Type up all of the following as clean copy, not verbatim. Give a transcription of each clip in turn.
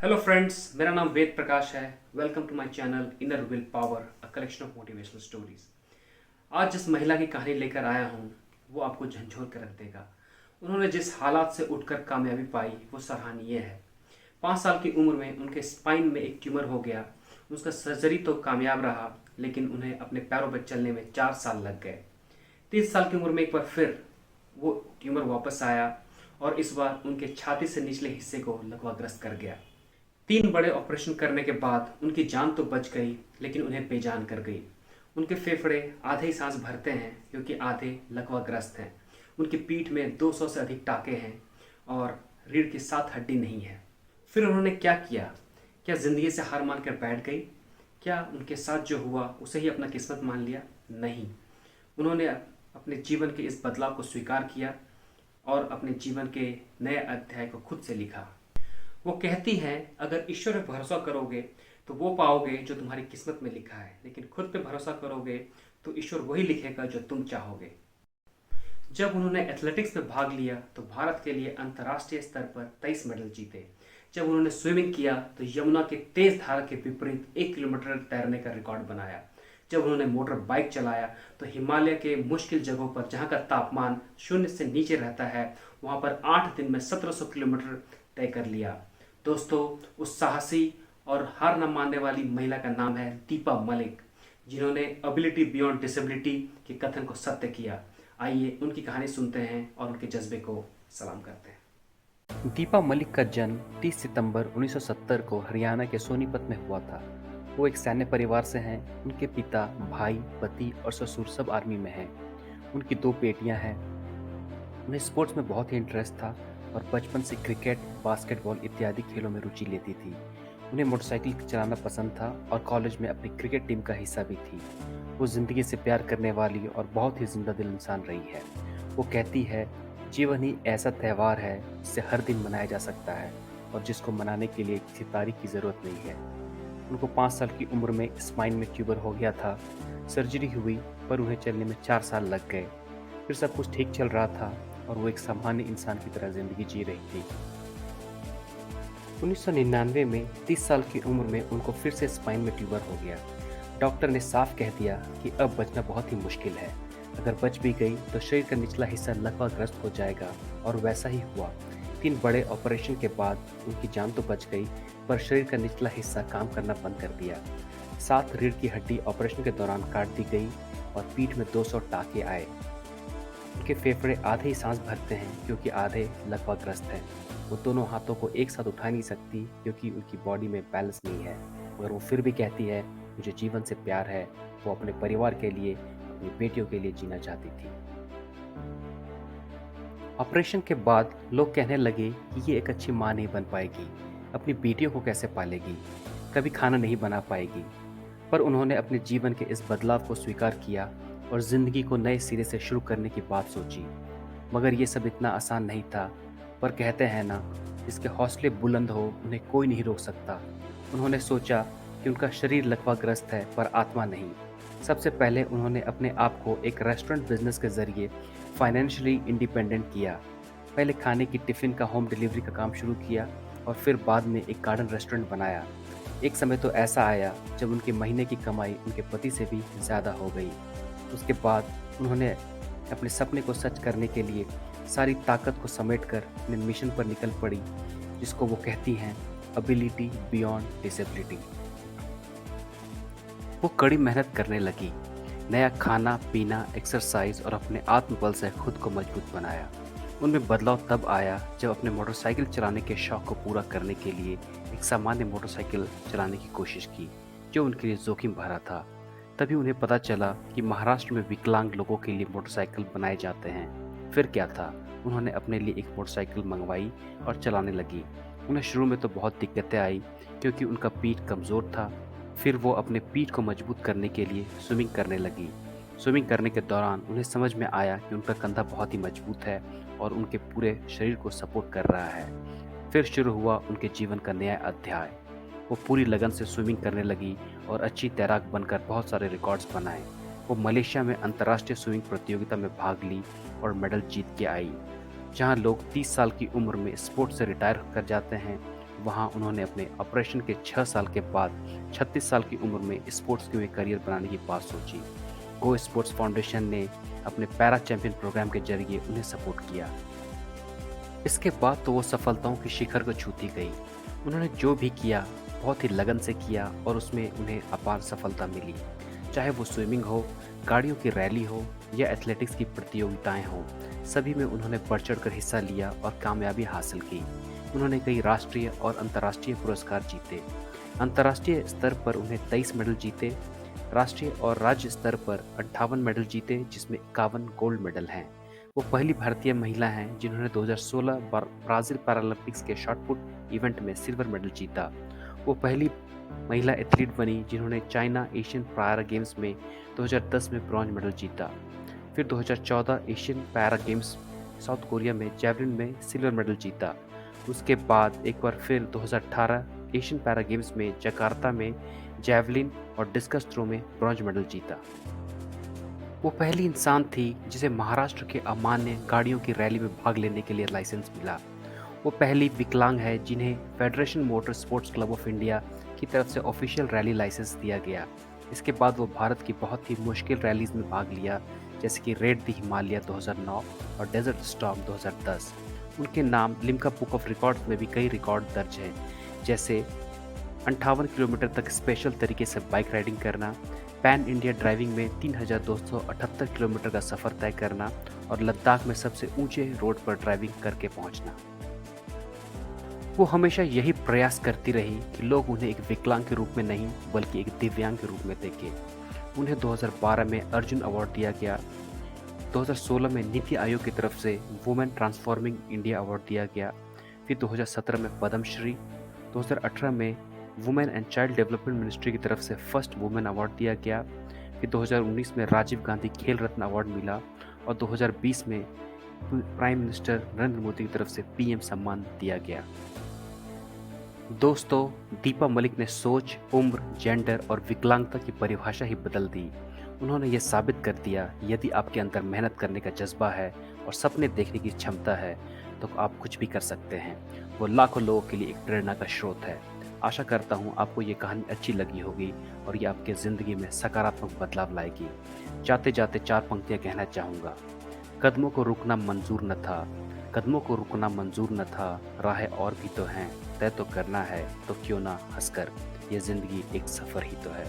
Hello friends, मेरा नाम वेद प्रकाश है। Welcome to my channel inner will power, a collection of motivational stories. आज जिस महिला की कहानी लेकर आया हूँ वो आपको झंझोर कर रख देगा। उन्होंने जिस हालात से उठकर कामयाबी पाई वो सराहनीय है। 5 साल की उम्र में उनके स्पाइन में एक ट्यूमर हो गया। उसका सर्जरी तो कामयाब रहा, लेकिन उन्हें अपने पैरों पर चलने में 4 साल लग गए। 30 साल की उम्र में एक बार फिर वो ट्यूमर वापस आया और इस बार उनके छाती से निचले हिस्से को लकवाग्रस्त कर गया। 3 बड़े ऑपरेशन करने के बाद उनकी जान तो बच गई, लेकिन उन्हें बेजान कर गई। उनके फेफड़े आधे ही सांस भरते हैं क्योंकि आधे लकवाग्रस्त हैं। उनकी पीठ में 200 से अधिक टाके हैं और रीढ़ की 7 हड्डी नहीं है। फिर उन्होंने क्या किया? क्या ज़िंदगी से हार मान कर बैठ गई? क्या उनके साथ जो हुआ उसे ही अपना किस्मत मान लिया? नहीं। उन्होंने अपने जीवन के इस बदलाव को स्वीकार किया और अपने जीवन के नए अध्याय को खुद से लिखा। वो कहती हैं, अगर ईश्वर पे भरोसा करोगे तो वो पाओगे जो तुम्हारी किस्मत में लिखा है, लेकिन खुद पे भरोसा करोगे तो ईश्वर वही लिखेगा जो तुम चाहोगे। जब उन्होंने एथलेटिक्स में भाग लिया तो भारत के लिए अंतर्राष्ट्रीय स्तर पर 23 मेडल जीते। जब उन्होंने स्विमिंग किया तो यमुना के तेज धारा के विपरीत 1 किलोमीटर तैरने का रिकॉर्ड बनाया। जब उन्होंने मोटर बाइक चलाया तो हिमालय के मुश्किल जगहों पर, जहाँ का तापमान 0 से नीचे रहता है, वहाँ पर 8 दिन में 1700 किलोमीटर तय कर लिया। दोस्तों, उस साहसी और हार न मानने वाली महिला का नाम है दीपा मलिक, जिन्होंने एबिलिटी बियॉन्ड डिसेबिलिटी के कथन को सत्य किया। आइए उनकी कहानी सुनते हैं और उनके जज्बे को सलाम करते हैं। दीपा मलिक का जन्म 30 सितंबर 1970 को हरियाणा के सोनीपत में हुआ था। वो एक सैन्य परिवार से हैं। उनके पिता, भाई, पति और ससुर सब आर्मी में हैं। उनकी 2 बेटियां हैं। उन्हें स्पोर्ट्स में बहुत ही इंटरेस्ट था और बचपन से क्रिकेट, बास्केटबॉल इत्यादि खेलों में रुचि लेती थी। उन्हें मोटरसाइकिल चलाना पसंद था और कॉलेज में अपनी क्रिकेट टीम का हिस्सा भी थी। वो ज़िंदगी से प्यार करने वाली और बहुत ही जिंदा दिल इंसान रही है। वो कहती है, जीवन ही ऐसा त्यौहार है जिसे हर दिन मनाया जा सकता है और जिसको मनाने के लिए किसी तारीख की ज़रूरत नहीं है। उनको 5 साल की उम्र में स्पाइन में ट्यूबर हो गया था। सर्जरी हुई पर उन्हें चलने में 4 साल लग गए। फिर सब कुछ ठीक चल रहा था और वो एक सामान्य इंसान की तरह ज़िंदगी जी रही थी। 1999 में 30 साल की उम्र में उनको फिर से स्पाइन में ट्यूबर हो गया। डॉक्टर ने साफ कह दिया कि अब बचना बहुत ही मुश्किल है। अगर बच भी गई तो शरीर का निचला हिस्सा लकवाग्रस्त हो जाएगा और वैसा ही हुआ। 3 बड़े ऑपरेशन के बाद उनकी जान तो बच गई, पर शरीर का निचला हिस्सा काम करना बंद कर दिया। 7 रीढ़ की हड्डी ऑपरेशन के दौरान काट दी गई और पीठ में 200 टाके आए। उनके फेफड़े आधे ही सांस भरते हैं क्योंकि आधे लकवाग्रस्त हैं। वो दोनों हाथों को एक साथ उठा नहीं सकती क्योंकि उनकी बॉडी में बैलेंस नहीं है, मगर वो फिर भी कहती है, मुझे जीवन से प्यार है। वो अपने परिवार के लिए, अपनी बेटियों के लिए जीना चाहती थी। ऑपरेशन के बाद लोग कहने लगे कि ये एक अच्छी माँ नहीं बन पाएगी, अपनी बेटियों को कैसे पालेगी, कभी खाना नहीं बना पाएगी। पर उन्होंने अपने जीवन के इस बदलाव को स्वीकार किया और ज़िंदगी को नए सिरे से शुरू करने की बात सोची। मगर ये सब इतना आसान नहीं था। पर कहते हैं ना, जिसके हौसले बुलंद हो उन्हें कोई नहीं रोक सकता। उन्होंने सोचा कि उनका शरीर लकवाग्रस्त है पर आत्मा नहीं। सबसे पहले उन्होंने अपने आप को एक रेस्टोरेंट बिजनेस के जरिए फाइनेंशियली इंडिपेंडेंट किया। पहले खाने की टिफ़िन का होम डिलीवरी का काम शुरू किया और फिर बाद में एक गार्डन रेस्टोरेंट बनाया। एक समय तो ऐसा आया जब उनके महीने की कमाई उनके पति से भी ज़्यादा हो गई। उसके बाद उन्होंने अपने सपने को सच करने के लिए सारी ताकत को समेटकर अपने मिशन पर निकल पड़ी, जिसको वो कहती हैं एबिलिटी बियॉन्ड डिसेबिलिटी। वो कड़ी मेहनत करने लगी, नया खाना पीना, एक्सरसाइज और अपने आत्मबल से खुद को मजबूत बनाया। उनमें बदलाव तब आया जब अपने मोटरसाइकिल चलाने के शौक को पूरा करने के लिए एक सामान्य मोटरसाइकिल चलाने की कोशिश की, जो उनके लिए जोखिम भरा था। तभी उन्हें पता चला कि महाराष्ट्र में विकलांग लोगों के लिए मोटरसाइकिल बनाए जाते हैं। फिर क्या था, उन्होंने अपने लिए एक मोटरसाइकिल मंगवाई और चलाने लगी। उन्हें शुरू में तो बहुत दिक्कतें आई क्योंकि उनका पीठ कमज़ोर था। फिर वो अपने पीठ को मजबूत करने के लिए स्विमिंग करने लगी। स्विमिंग करने के दौरान उन्हें समझ में आया कि उनका कंधा बहुत ही मजबूत है और उनके पूरे शरीर को सपोर्ट कर रहा है। फिर शुरू हुआ उनके जीवन का नया अध्याय। वो पूरी लगन से स्विमिंग करने लगी और अच्छी तैराक बनकर बहुत सारे रिकॉर्ड्स बनाए। वो मलेशिया में अंतर्राष्ट्रीय स्विमिंग प्रतियोगिता में भाग ली और मेडल जीत के आई। जहां लोग 30 साल की उम्र में स्पोर्ट्स से रिटायर कर जाते हैं, वहाँ उन्होंने अपने ऑपरेशन के 6 साल के बाद 36 साल की उम्र में स्पोर्ट्स के एक करियर बनाने की बात सोची। गो स्पोर्ट्स फाउंडेशन ने अपने पैरा चैंपियन प्रोग्राम के जरिए उन्हें सपोर्ट किया। इसके बाद तो वो सफलताओं की शिखर को छूती गई। उन्होंने जो भी किया बहुत ही लगन से किया और उसमें उन्हें अपार सफलता मिली। चाहे वो स्विमिंग हो, गाड़ियों की रैली हो या एथलेटिक्स की प्रतियोगिताएं हों, सभी में उन्होंने बढ़ चढ़कर हिस्सा लिया और कामयाबी हासिल की। उन्होंने कई राष्ट्रीय और अंतर्राष्ट्रीय पुरस्कार जीते। अंतर्राष्ट्रीय स्तर पर उन्हें 23 मेडल जीते, राष्ट्रीय और राज्य स्तर पर 58 मेडल जीते, जिसमें 51 गोल्ड मेडल हैं। वो पहली भारतीय महिला हैं जिन्होंने 2016 ब्राज़ील पैरालंपिक्स के शॉटपुट इवेंट में सिल्वर मेडल जीता। वो पहली महिला एथलीट बनी जिन्होंने चाइना एशियन पैरा गेम्स में 2010 में ब्रॉन्ज मेडल जीता। फिर 2014 Asian para games south Korea में जैवलिन में सिल्वर मेडल जीता। उसके बाद एक बार फिर 2018 एशियन पैरा गेम्स में जकार्ता में जैवलिन और डिस्कस थ्रो में ब्रॉन्ज मेडल जीता। वो पहली इंसान थी जिसे महाराष्ट्र के अमान्य गाड़ियों की रैली में भाग लेने के लिए लाइसेंस मिला। वो पहली विकलांग है जिन्हें federation motor sports club of India की तरफ से ऑफिशियल रैली लाइसेंस दिया गया। इसके बाद वो भारत की बहुत ही मुश्किल रैलीज में भाग लिया, जैसे कि रेड द हिमालय 2009 और डेजर्ट स्टॉर्म 2010। उनके नाम लिम्का बुक ऑफ रिकॉर्ड्स में भी कई रिकॉर्ड दर्ज हैं, जैसे 58 किलोमीटर तक स्पेशल तरीके से बाइक राइडिंग करना, पैन इंडिया ड्राइविंग में 3278 किलोमीटर का सफ़र तय करना और लद्दाख में सबसे ऊंचे रोड पर ड्राइविंग करके पहुंचना। वो हमेशा यही प्रयास करती रही कि लोग उन्हें एक विकलांग के रूप में नहीं बल्कि एक दिव्यांग के रूप में देखें। उन्हें 2012 में अर्जुन अवार्ड दिया गया, 2016 में नीति आयोग की तरफ से वुमेन ट्रांसफॉर्मिंग इंडिया अवार्ड दिया गया, फिर 2017 में पद्मश्री, 2018 में women and child development ministry की तरफ से फर्स्ट वुमेन अवार्ड दिया गया, फिर 2019 में राजीव गांधी खेल रत्न अवार्ड मिला और 2020 में प्राइम मिनिस्टर नरेंद्र मोदी की तरफ से पीएम सम्मान दिया गया। दोस्तों, दीपा मलिक ने सोच, उम्र, जेंडर और विकलांगता की परिभाषा ही बदल दी। उन्होंने ये साबित कर दिया यदि आपके अंदर मेहनत करने का जज्बा है और सपने देखने की क्षमता है तो आप कुछ भी कर सकते हैं। वो लाखों लोगों के लिए एक प्रेरणा का स्रोत है। आशा करता हूँ आपको ये कहानी अच्छी लगी होगी और ये आपके ज़िंदगी में सकारात्मक बदलाव लाएगी। जाते जाते 4 पंक्तियाँ कहना चाहूँगा। कदमों को रुकना मंजूर न था, कदमों को रुकना मंजूर न था, राहें और भी तो हैं, तय तो करना है तो क्यों ना हंसकर, ये ज़िंदगी एक सफ़र ही तो है।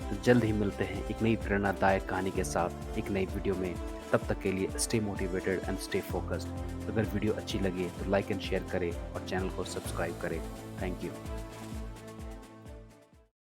तो जल्द ही मिलते हैं एक नई प्रेरणादायक कहानी के साथ एक नई वीडियो में। तब तक के लिए stay motivated and stay focused. अगर वीडियो अच्छी लगे तो लाइक एंड शेयर करें और चैनल को सब्सक्राइब करें। Thank you.